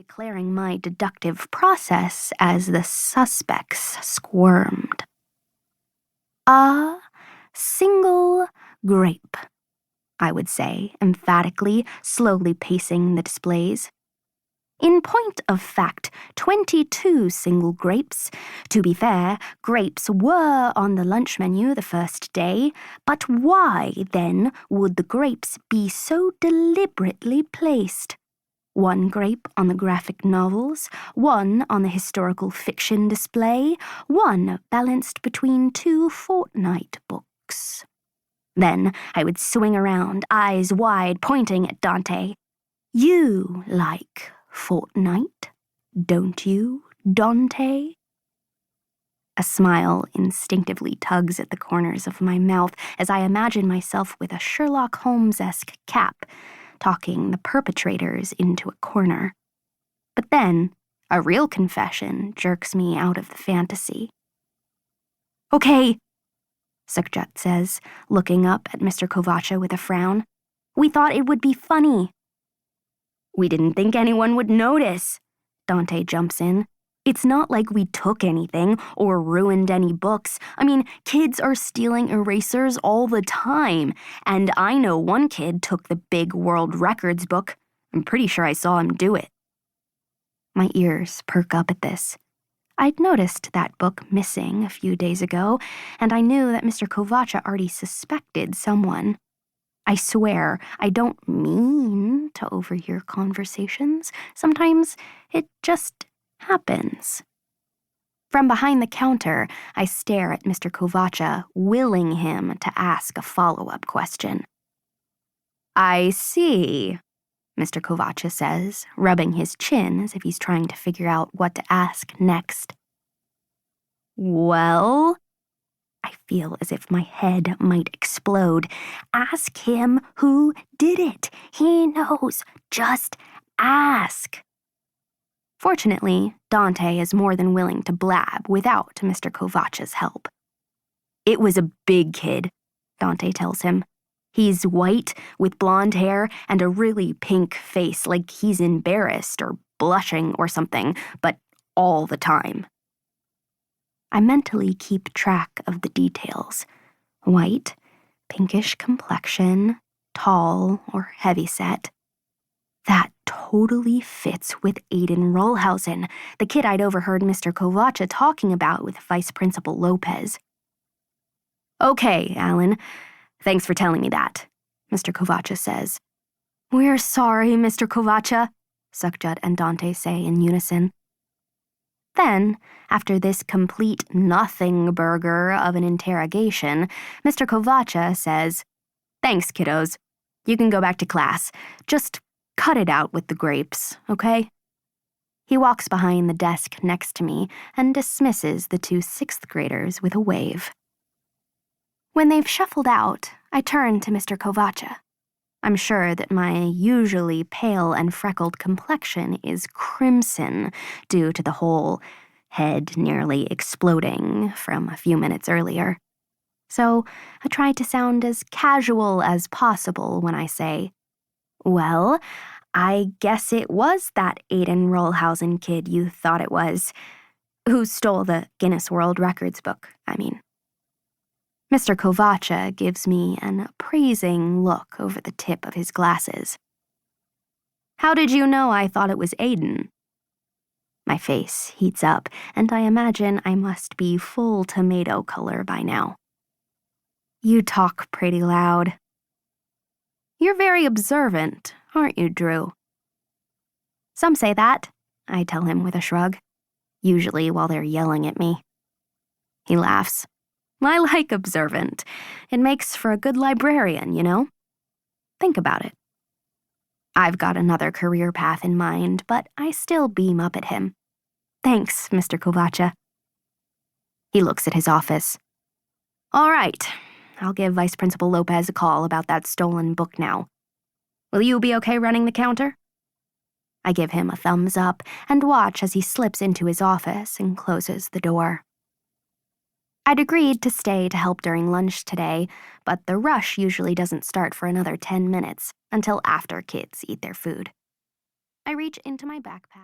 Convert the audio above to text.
declaring my deductive process as the suspects squirmed. "A single grape," I would say, emphatically, slowly pacing the displays. "In point of fact, 22 single grapes. To be fair, grapes were on the lunch menu the first day, but why, then, would the grapes be so deliberately placed? One grape on the graphic novels, one on the historical fiction display, one balanced between 2 fortnight books." Then I would swing around, eyes wide, pointing at Dante. "You like fortnight, don't you, Dante?" A smile instinctively tugs at the corners of my mouth as I imagine myself with a Sherlock Holmes-esque cap, talking the perpetrators into a corner. But then, a real confession jerks me out of the fantasy. "Okay," Sukhjat says, looking up at Mr. Kovacha with a frown. "We thought it would be funny." "We didn't think anyone would notice," Dante jumps in. "It's not like we took anything or ruined any books. I mean, kids are stealing erasers all the time, and I know one kid took the big world records book. I'm pretty sure I saw him do it." My ears perk up at this. I'd noticed that book missing a few days ago, and I knew that Mr. Kovacha already suspected someone. I swear, I don't mean to overhear conversations. Sometimes it just happens. From behind the counter, I stare at Mr. Kovacha, willing him to ask a follow-up question. "I see," Mr. Kovacha says, rubbing his chin as if he's trying to figure out what to ask next. "Well?" I feel as if my head might explode. "Ask him who did it. He knows. Just ask." Fortunately, Dante is more than willing to blab without Mr. Kovacha's help. "It was a big kid," Dante tells him. "He's white, with blonde hair, and a really pink face, like he's embarrassed or blushing or something, but all the time." I mentally keep track of the details. White, pinkish complexion, tall or heavyset. That totally fits with Aiden Rollhausen, the kid I'd overheard Mr. Kovacha talking about with Vice Principal Lopez. "Okay, Alan. Thanks for telling me that," Mr. Kovacha says. "We're sorry, Mr. Kovacha," Sukhjat and Dante say in unison. Then, after this complete nothing burger of an interrogation, Mr. Kovacha says, "Thanks, kiddos. You can go back to class. Just cut it out with the grapes, okay?" He walks behind the desk next to me and dismisses the 2 sixth graders with a wave. When they've shuffled out, I turn to Mr. Kovacha. I'm sure that my usually pale and freckled complexion is crimson due to the whole head nearly exploding from a few minutes earlier. So I try to sound as casual as possible when I say, "Well, I guess it was that Aiden Rollhausen kid you thought it was, who stole the Guinness World Records book, I mean." Mr. Kovacha gives me an appraising look over the tip of his glasses. "How did you know I thought it was Aiden?" My face heats up, and I imagine I must be full tomato color by now. "You talk pretty loud." "You're very observant, aren't you, Drew?" "Some say that," I tell him with a shrug, usually while they're yelling at me. He laughs. "I like observant. It makes for a good librarian, you know? Think about it." I've got another career path in mind, but I still beam up at him. "Thanks, Mr. Kovacha." He looks at his office. "All right, I'll give Vice Principal Lopez a call about that stolen book now. Will you be okay running the counter?" I give him a thumbs up and watch as he slips into his office and closes the door. I'd agreed to stay to help during lunch today, but the rush usually doesn't start for another 10 minutes, until after kids eat their food. I reach into my backpack.